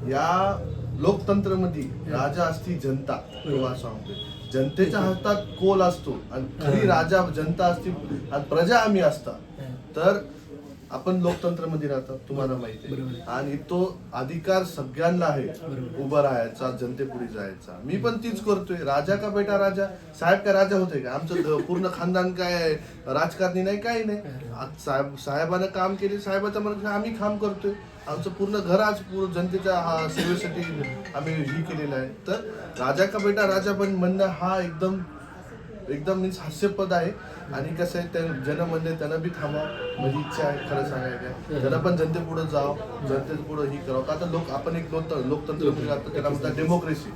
या लोकतंत्रमध्ये राजा असती जनता. तुम्हाला सांगतोय जनतेच्या हातात कोल असतो आणि खरी राजा जनता असती आणि प्रजा आम्ही असता. तर आपण लोकतंत्रामध्ये राहतात, तुम्हाला माहिती आहे. आणि तो अधिकार सगळ्यांना आहे उभं राहायचा, जनतेपुढे जायचा. मी पण तीच करतोय. राजा का बेटा राजा, साहेब काय राजा होते का? आमचं पूर्ण खानदान काय राजकारणी नाही, काही नाही. आज साहेबानं काम केले, साहेबाच्या मनात आम्ही काम करतोय. आमचं पूर्ण घर आज पूर्ण जनतेच्या सेवेसाठी आम्ही ही केलेलं आहे. तर राजा का बेटा राजा पण म्हणणं हा एकदम मीन्स हास्यपद आहे. आणि कसं आहे, जन म्हणले त्यांना बी थांबावं माझी इच्छा आहे. खरं सांगायचं त्यांना पण जनतेपुढे जावं, जनतेच्या पुढे ही करावं. का तर आपण एक लोकतंत्र त्याला म्हणतात डेमोक्रेसी.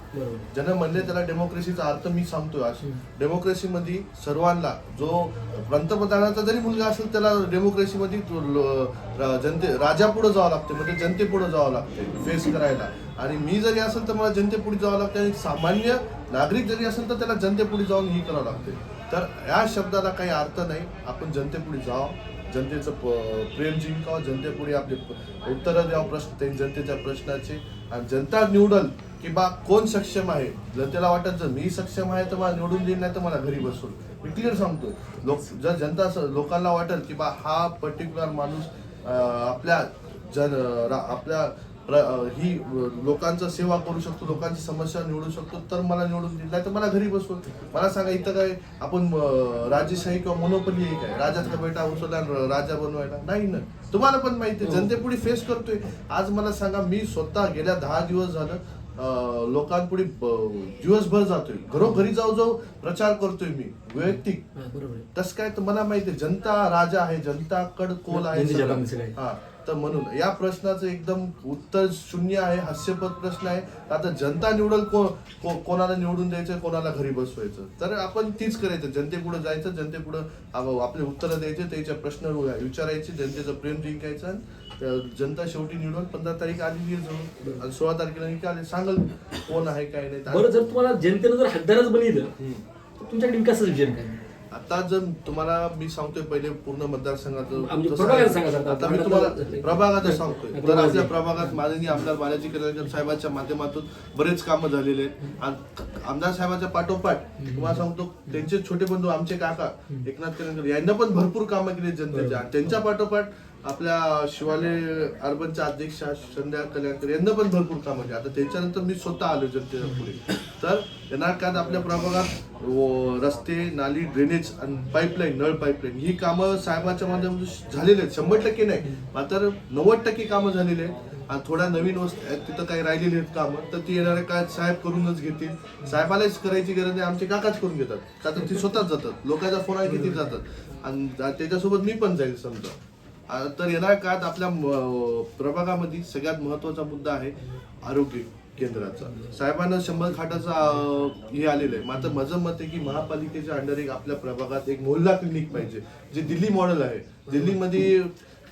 जन म्हणले त्याला डेमोक्रेसीचा अर्थ मी सांगतोय. आज डेमोक्रेसीमध्ये सर्वांना, जो पंतप्रधानाचा जरी मुलगा असेल त्याला डेमोक्रेसीमध्ये राजा पुढे जावं लागते, म्हणजे जनतेपुढे जावं लागते फेस करायला. आणि मी जरी असेल तर मला जनतेपुढे जावं लागतं. आणि सामान्य नागरिक जरी असेल तर त्याला जनतेपुढे जाऊन ही करावं लागते. तर या शब्दाला काही अर्थ नाही. आपण जनतेपुढे जावं, जनतेचं प्रेम जिंकावं, जनतेपुढे आपले उत्तरं द्यावं जनतेच्या प्रश्नाचे. आणि जनता निवडल की बा कोण सक्षम आहे. जनतेला वाटत जर मी सक्षम आहे तर मला निवडून देईल, नाही तर मला घरी बसून. मी क्लिअर सांगतोय. जर लोकांना वाटेल की बा हा पर्टिक्युलर माणूस आपल्या ही लोकांचा सेवा करू शकतो, लोकांची समस्या निवडू शकतो, तर मला निवडून दिली, नाही तर मला घरी बसवून. मला सांगा, इथं काय आपण राजेशाही किंवा मोनोपली आहे काय? राजाचा बेटा उचलला राजा बनवायला नाही ना. तुम्हाला पण माहिती आहे, जनतेपुढे फेस करतोय. आज मला सांगा, मी स्वतः गेल्या 10 दिवस झालं लोकांपुढे दिवसभर जातोय, घरोघरी जाऊ प्रचार करतोय मी वैयक्तिक. तसं काय तर मला माहिती आहे, जनता राजा आहे, जनताकड कोल आहे. हा, तर म्हणून या प्रश्नाचं एकदम उत्तर शून्य आहे, हास्यपद प्रश्न आहे. आता जनता निवडल कोणाला निवडून द्यायचं, कोणाला घरी बसवायचं. तर आपण तीच करायचं, जनतेपुढे जायचं, जनतेपुढे आपले उत्तरं द्यायचे, त्याच्या प्रश्न विचारायचे, जनतेचं प्रेम जिंकायचं. जनता शेवटी निवडून 15 तारीख आली आणि 16 तारखेला निकाल सांगल कोण आहे काय नाही. बरं, जर तुम्हाला जनतेनं जर हकदारच बनवलं तर तुमच्याकडे विकासाचं विजन काय? आता जर तुम्हाला मी सांगतोय पहिले पूर्ण मतदारसंघाचं, आता मी तुम्हाला प्रभागाचं सांगतोय. तर आपल्या प्रभागात माननीय आमदार बालाजी कीर्तनकर साहेबांच्या माध्यमातून बरेच कामं झालेले आहेत. आणि आमदार साहेबांच्या पाठोपाठ तुम्हाला सांगतो, त्यांचे छोटे बंधू आमचे काका एकनाथ कीर्तनकर यांना पण भरपूर कामं केली जनतेच्या. त्यांच्या पाठोपाठ आपल्या शिवालय अर्बनच्या अध्यक्षा संध्या कल्याणकर यांना पण भरपूर कामं केली. आता त्याच्यानंतर मी स्वतः आलो जनतेच्या पुढे. तर येणार काळात आपल्या प्रभागात रस्ते, नाली, ड्रेनेज आणि पाईपलाईन, नळ पाईपलाईन ही कामं साहेबांच्या माध्यमातून झालेली आहेत. 100% नाही, मात्र 90% कामं झालेली आहेत. आणि थोड्या नवीन वस्तू आहेत तिथं काही राहिलेली आहेत कामं, तर ती येणाऱ्या काळात साहेब करूनच घेतील. साहेबालाच करायची गरज नाही, आमचे काकाच करून घेतात. का तर ती स्वतःच जातात, लोकांचा फोन आहे किती जातात आणि त्याच्यासोबत मी पण जाईल समजा. तर येणाऱ्या काळात आपल्या प्रभागामध्ये सगळ्यात महत्वाचा मुद्दा आहे आरोग्य केंद्राचा. साहेबांना 100 खाटाचा हे आलेलं आहे. मात्र माझं मत आहे की महापालिकेच्या अंडर एक आपल्या प्रभागात एक मोहल्ला क्लिनिक पाहिजे, जे दिल्ली मॉडेल आहे. दिल्लीमध्ये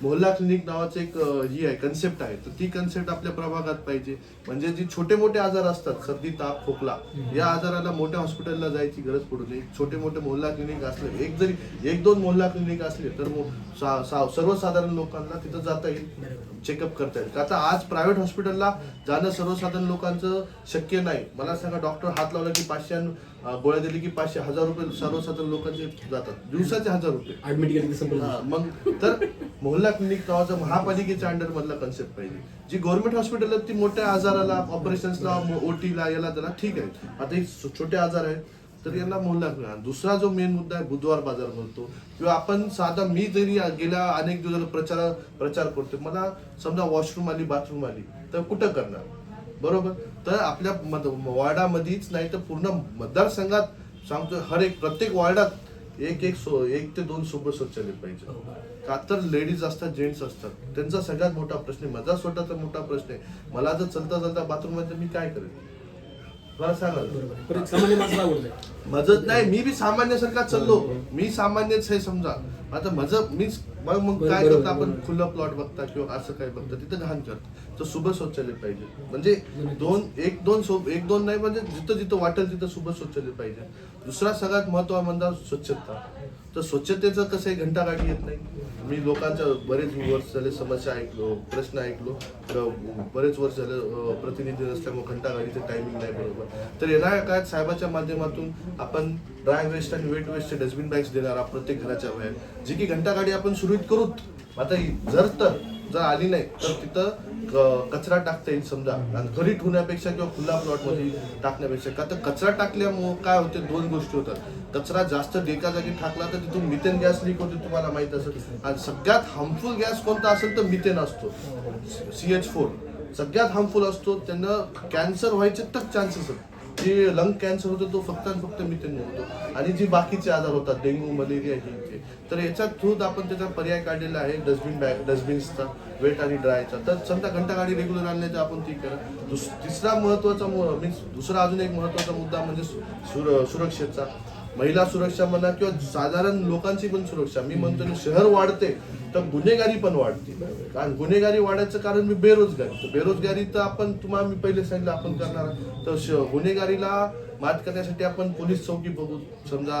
मोहल्ला क्लिनिक नावाचं एक ही आहे कन्सेप्ट आहे, तर ती कन्सेप्ट आपल्या प्रभागात पाहिजे. म्हणजे जी छोटे मोठे आजार असतात, सर्दी ताप खोकला, या आजाराला मोठ्या हॉस्पिटलला जायची गरज पडू नये. छोटे मोठे मोहल्ला क्लिनिक असले, एक दोन मोहल्ला क्लिनिक असले तर सर्वसाधारण लोकांना तिथं जाता येईल, चेकअप करता येईल. आता आज प्रायव्हेट हॉस्पिटलला जाणं सर्वसाधारण लोकांचं शक्य नाही. मला सांगा, डॉक्टर हात लावला की 500 गोळ्या दिली की 500 1000 रुपये सर्वसाधारण लोकांचे जातात, दिवसाचे 1000 रुपये ऍडमिट केली. मग तर मोहल्ला क्लिनिक नावाचा महापालिकेच्या अंडर मधला कन्सेप्ट पाहिजे. जी गव्हर्नमेंट हॉस्पिटल आहेत ती मोठ्या आजाराला, ऑपरेशन्सला, ओटीला, याला त्याला ठीक आहे. आता हे छोटे आजार आहेत तर यांना मोहल्ला क्लिनिक. दुसरा जो मेन मुद्दा आहे, बुधवार बाजार भरतो, किंवा आपण साधा, मी जरी गेल्या अनेक दिवसाला प्रचार करतो, मला समजा वॉशरूम आली, बाथरूम आली, तर कुठं करणार, बरोबर? तर आपल्या वॉर्डामध्येच नाही तर पूर्ण मतदारसंघात सांगतोय, प्रत्येक वॉर्डात एक ते दोन सोबत शौचालय पाहिजे. का तर लेडीज असतात, जेंट्स असतात, त्यांचा सगळ्यात मोठा प्रश्न आहे. माझा स्वतःचा मोठा प्रश्न आहे, मला जर चलता बाथरूम मध्ये मी काय करेन, मला सांगा. सामान्य माणसाला मजत नाही, मी बी सामान्यासारखा चाललो, मी सामान्यच आहे समजा. आता मीच मग काय करतो आपण, खुलं प्लॉट बघता किंवा असं काय बघता, तिथं घाण करतो. तर सुबह शौचालय पाहिजे. म्हणजे एक दोन नाही, म्हणजे जिथं जिथं वाटेल तिथं सुबह शौचालय पाहिजे. दुसरा सगळ्यात महत्त्वाचा म्हणजे स्वच्छता. तर स्वच्छतेचं कसं आहे, घंटागाडी येत नाही. मी लोकांच्या बरेच वर्ष झाले समस्या ऐकलो, प्रश्न ऐकलो, बरेच वर्ष झाले प्रतिनिधी नसल्यामुळे घंटागाडीचं टायमिंग नाही बरोबर. तर येणाऱ्या काळात साहेबाच्या माध्यमातून आपण ड्राय वेस्ट आणि वेट वेस्टचे डस्टबिन बॅग्स देणार प्रत्येक घराच्या बाहेर, जी की घंटागाडी आपण सुरळीत करूत. आता जर आली नाही तर तिथं कचरा टाकता येईल समजा, आणि घरी ठेवण्यापेक्षा किंवा खुला प्लॉटमध्ये टाकण्यापेक्षा. का तर कचरा टाकल्यामुळे काय होते, दोन गोष्टी होतात. कचरा जास्त एका जागी टाकला तर तिथून मिथेन गॅस लीक होते, तुम्हाला माहित असेल. आणि सगळ्यात हार्मफुल गॅस कोणता असेल तर मिथेन असतो, CH4 सगळ्यात हार्मफुल असतो. त्यांना कॅन्सर व्हायचे तर चान्सेस आहेत. जे लंग कॅन्सर होतो तो फक्त आणि फक्त मिथेन होतो, आणि जी बाकीचे आजार होतात, डेंग्यू, मलेरिया, हे. तर याच्या थ्रू आपण त्याचा पर्याय काढलेला आहे, डस्टबिन्सचा, वेट आणि ड्रायचा. तर समजा घंटागाडी रेग्युलर आणण्याचा आपण ती करा. तिसरा महत्वाचा दुसरा अजून एक महत्वाचा मुद्दा म्हणजे सुरक्षेचा. महिला सुरक्षा म्हणा किंवा साधारण लोकांची पण सुरक्षा. मी म्हणतो शहर वाढते तर गुन्हेगारी पण वाढते. कारण गुन्हेगारी वाढायचं कारण मी बेरोजगारी तर तुम्हाला मी पहिले सांगितलं आपण करणार. तर गुन्हेगारीला मात करण्यासाठी आपण पोलीस चौकी बघू, समजा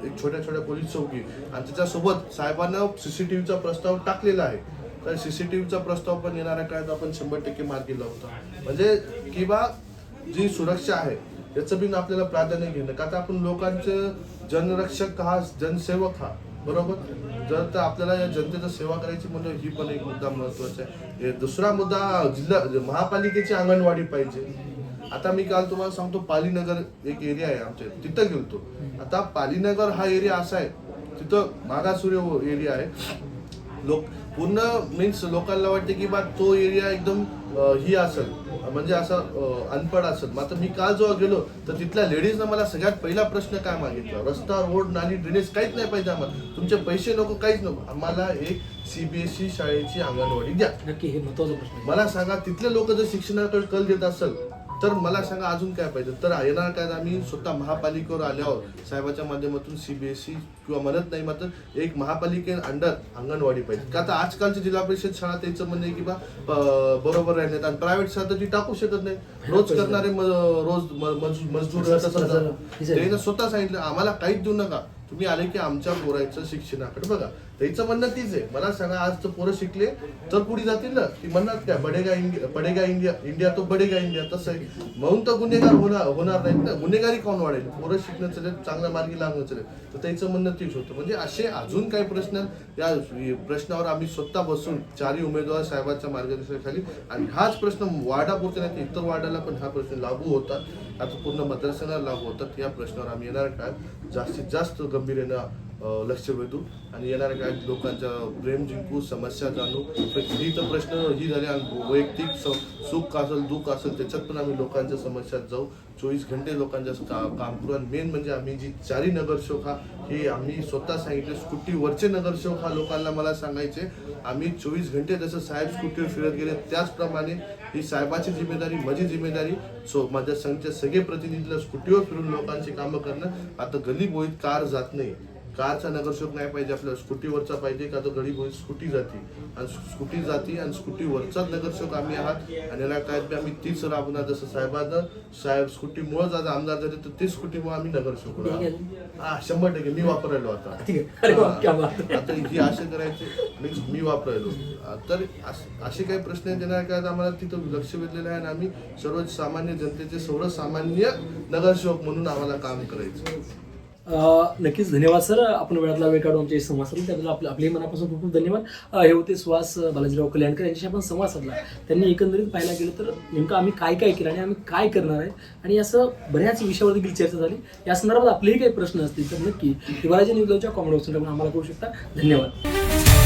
एक छोट्या पोलीस चौकी, आणि त्याच्यासोबत साहेबांना CCTVचा प्रस्ताव टाकलेला आहे. तर CCTVचा प्रस्ताव पण येणाऱ्या काळात आपण 100% मार्गी लावतो. म्हणजे किंवा जी सुरक्षा आहे याचं बिन आपल्याला प्राधान्य घेणं. का तर आपण लोकांचं जनरक्षक हा, जनसेवक हा, बरोबर. जर तर आपल्याला या जनतेची सेवा करायची म्हणून ही पण एक मुद्दा महत्वाचा आहे. दुसरा मुद्दा, महापालिकेची अंगणवाडी पाहिजे. आता मी काल तुम्हाला सांगतो, पालीनगर एक एरिया आहे आमच्या, तिथं गेलतो. आता पालीनगर हा एरिया असा आहे, तिथं मागासवर्गीय एरिया आहे. पूर्ण मीन्स लोकांना वाटते की बा तो एरिया एकदम ही असेल, म्हणजे असं अनपढ असेल. मात्र मी काल जेव्हा गेलो तर तिथल्या लेडीजनं मला सगळ्यात पहिला प्रश्न काय मागितला, रस्ता, रोड, नाली, ड्रेनेज काहीच नाही पाहिजे आम्हाला, तुमचे पैसे नको, काहीच नको, आम्हाला एक CBSE शाळेची अंगणवाडी द्या. नक्की हे महत्वाचा प्रश्न. मला सांगा, तिथले लोक जर शिक्षणाकडे कल देत असेल तर मला सांगा अजून काय पाहिजे. तर येणार काय, आम्ही स्वतः महापालिकेवर आल्यावर साहेबाच्या माध्यमातून CBSE किंवा म्हणत नाही, मात्र एक महापालिके अंडर अंगणवाडी पाहिजे. का तर आजकालची जिल्हा परिषद शाळा त्याचं म्हणणे की बा बरोबर राहण्यात, आणि प्रायव्हेट शाळा तर ती टाकू शकत नाही. रोज करणारे मजदूर त्यानं स्वतः सांगितलं आम्हाला काहीच देऊ नका, तुम्ही आले की आमच्या पोरायचं शिक्षणाकडे बघा. त्याचं म्हणणं तीच आहे. मला सांगा, आज तर पोरं शिकले तर पुढे जातील ना, ती म्हणणार काय, बडेगा इंडिया तो बडेगा इंडिया. तसं आहे म्हणून तर गुन्हेगार होणार नाहीत ना. गुन्हेगारी कोण वाढेल, पोरं शिकणं चालेल, चांगल्या मार्गी लागणं चालेल. तर त्याचं म्हणणं तीच होतं. म्हणजे असे अजून काही प्रश्न, या प्रश्नावर आम्ही स्वतः बसून 4ही उमेदवार साहेबांच्या मार्गदर्शनाखाली, आणि हाच प्रश्न वार्डापुरते नाही, इतर वार्डाला पण हा प्रश्न लागू होतात, आता पूर्ण मतदारसंघाला लागू होतात. या प्रश्नावर आम्ही येणाऱ्या काळात जास्तीत जास्त गंभीर्यानं लक्ष वेधू, आणि येणाऱ्या काळात लोकांच्या प्रेम जिंकू, समस्या जाणू. ही तर प्रश्न ही झाले, आणि वैयक्तिक सुख असेल, दुःख असेल, त्याच्यात पण आम्ही लोकांच्या समस्यात जाऊ. 24 घंटे लोकांच्या काम करू. आणि मेन म्हणजे आम्ही जी 4ही नगरसेवक हा, हे आम्ही स्वतः सांगितले, स्कूटीवरचे नगरसेवक हा लोकांना मला सांगायचे. आम्ही 24 घंटे जसं साहेब स्कूटीवर फिरत गेले त्याचप्रमाणे ही साहेबाची जिम्मेदारी, माझी जिम्मेदारी, माझ्या संघच्या सगळे प्रतिनिधीला स्कूटीवर फिरून लोकांची कामं करणं. आता गली बोळीत कार जात नाही, कारचा नगरसेवक नाही पाहिजे, आपल्याला स्कूटीवरचा पाहिजे का तो गरीब होईल स्कूटी जाती आणि स्कूटीवरचाच नगरसेवक आम्ही आहात. आणि याला काय बी आम्ही तीच राबवणार, जसं साहेब स्कूटीमुळे जर आमदार झाले तर ती स्कूटीमुळे आम्ही नगरसेवक राहू. 100% मी वापरायलो आता. आता ही असे करायचे मीन्स मी वापरायलो. तर असे काही प्रश्न देणार काय आम्हाला तिथं लक्ष वेधलेलं आहे आणि आम्ही सर्वसामान्य जनतेचे सर्वसामान्य नगरसेवक म्हणून आम्हाला काम करायचं. नक्कीच धन्यवाद सर, आपण वेळातला वेळ काढून आमच्याशी संवाद साधला त्याबद्दल आपले मनापासून खूप खूप धन्यवाद. हे होते सुहास बालाजीराव कल्याणकर, यांच्याशी आपण संवाद साधला. त्यांनी एकंदरीत पाहायला गेलं तर नेमकं आम्ही काय काय केलं आणि आम्ही काय करणार आहे आणि असं बऱ्याच विषयावर देखील चर्चा झाली. या संदर्भात आपलेही काही प्रश्न असतील तर नक्की बालाजी न्यूज लाईव्हच्या कॉमेंट बॉक्समध्ये आम्हाला कळू शकता. धन्यवाद.